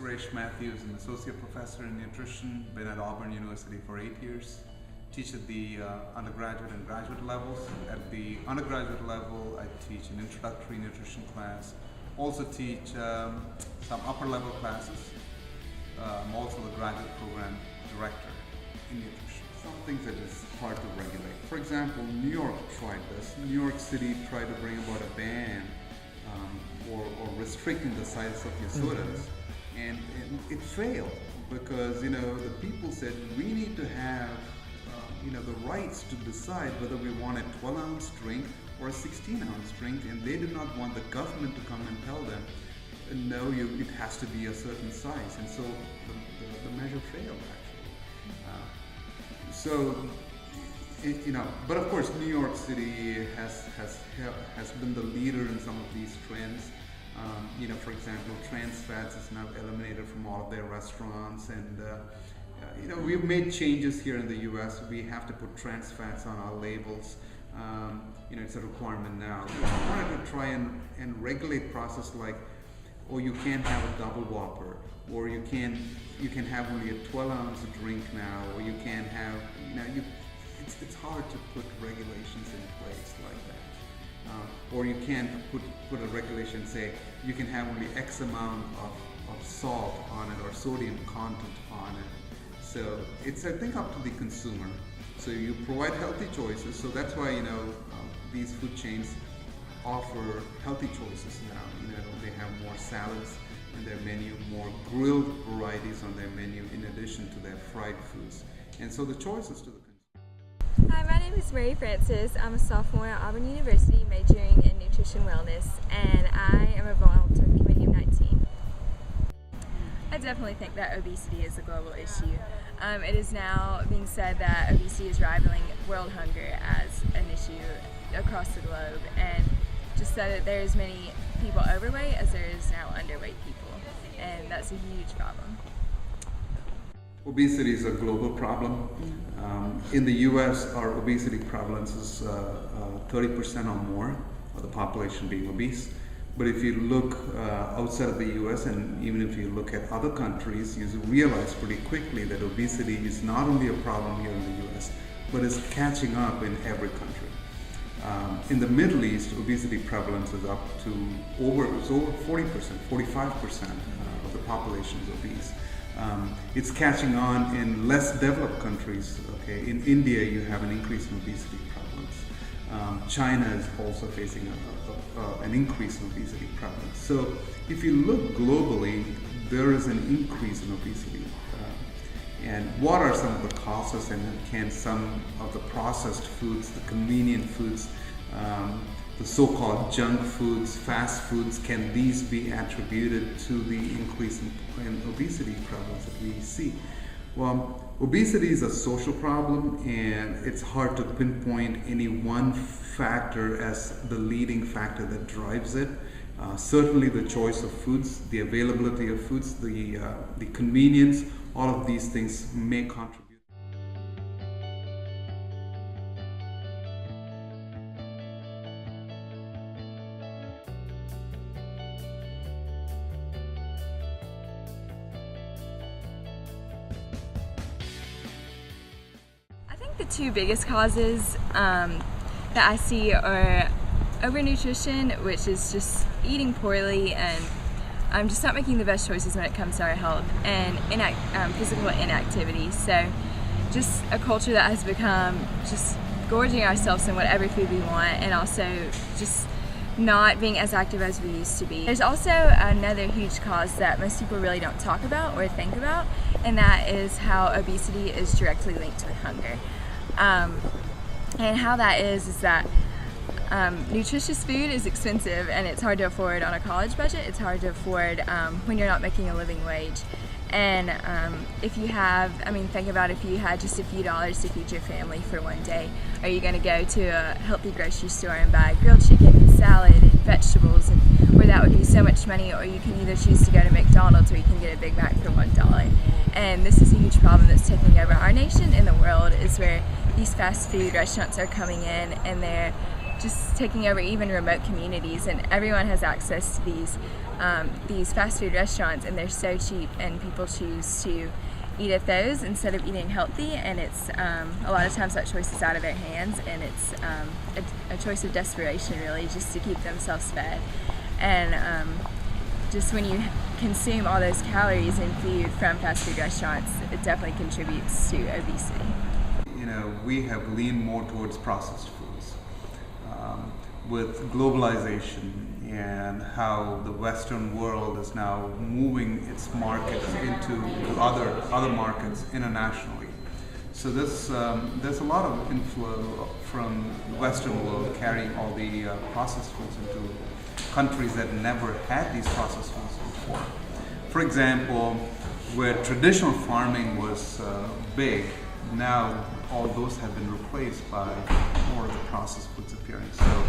Suresh Matthews, an associate professor in nutrition, been at Auburn University for 8 years. Teach at the undergraduate and graduate levels. At the undergraduate level, I teach an introductory nutrition class. Also teach some upper level classes. I'm also the graduate program director in nutrition. Some things that is hard to regulate. For example, New York tried this. New York City tried to bring about a ban or restricting the size of your sodas, and it failed because the people said we need to have the rights to decide whether we want a 12-ounce drink or a 16-ounce drink, and they did not want the government to come and tell them no, it has to be a certain size, and so the measure failed actually. But of course, New York City has been the leader in some of these trends. For example, trans fats is now eliminated from all of their restaurants, and we've made changes here in the U.S. We have to put trans fats on our labels. It's a requirement now. We wanted to try and regulate process like, you can't have a double Whopper, or you can have only a 12-ounce drink now, or you can't have it's hard to put regulations in place like that. Or you can't put a regulation, say you can have only X amount of salt on it or sodium content on it. So it's, I think, up to the consumer. So you provide healthy choices. So that's why these food chains offer healthy choices now. They have more salads in their menu, more grilled varieties on their menu in addition to their fried foods. And so the choices to the consumer. Hi, my name is Mary Francis. I'm a sophomore at Auburn University majoring in nutrition wellness, and I am involved with Committee of 19. I definitely think that obesity is a global issue. It is now being said that obesity is rivaling world hunger as an issue across the globe, and just so that there's many people overweight as there is now underweight people, and that's a huge problem. Obesity is a global problem. In the U.S., our obesity prevalence is 30% or more of the population being obese. But if you look outside of the U.S., and even if you look at other countries, you realize pretty quickly that obesity is not only a problem here in the U.S., but is catching up in every country. In the Middle East, obesity prevalence is up to over 40%, 45% of the population is obese. It's catching on in less developed countries. Okay, in India, you have an increase in obesity prevalence. China is also facing an increase in obesity prevalence. So, if you look globally, there is an increase in obesity. And what are some of the causes, and can some of the processed foods, the convenient foods, the so-called junk foods, fast foods, can these be attributed to the increase in obesity prevalence that we see? Well, obesity is a social problem, and it's hard to pinpoint any one factor as the leading factor that drives it. Certainly the choice of foods, the availability of foods, the convenience, all of these things may contribute. I think the two biggest causes that I see are overnutrition, which is just eating poorly and just not making the best choices when it comes to our health, and physical inactivity. So just a culture that has become just gorging ourselves in whatever food we want, and also just not being as active as we used to be. There's also another huge cause that most people really don't talk about or think about, and that is how obesity is directly linked with hunger. And how that is that nutritious food is expensive, and it's hard to afford on a college budget. It's hard to afford when you're not making a living wage. And if you have, think about if you had just a few dollars to feed your family for one day, are you going to go to a healthy grocery store and buy grilled chicken and salad and vegetables, and where that would be so much money? Or you can either choose to go to McDonald's, or you can get a Big Mac for $1. And this is a huge problem that's taking over our nation and the world, is where these fast food restaurants are coming in and they're just taking over even remote communities, and everyone has access to these fast food restaurants, and they're so cheap, and people choose to eat at those instead of eating healthy, and it's a lot of times that choice is out of their hands, and it's a choice of desperation, really, just to keep themselves fed. And just when you consume all those calories in food from fast food restaurants, it definitely contributes to obesity. You know, we have leaned more towards processed foods. With globalization and how the Western world is now moving its markets into other markets internationally. So there's a lot of inflow from the Western world carrying all the processed foods into countries that never had these processed foods before. For example, where traditional farming was big, now all those have been replaced by more of the processed foods appearing. So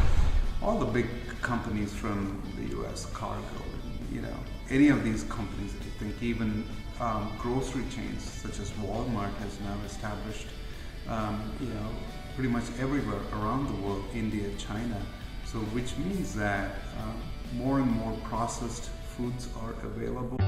all the big companies from the US, Cargill, any of these companies that you think, even grocery chains such as Walmart has now established, pretty much everywhere around the world, India, China. So which means that more and more processed foods are available.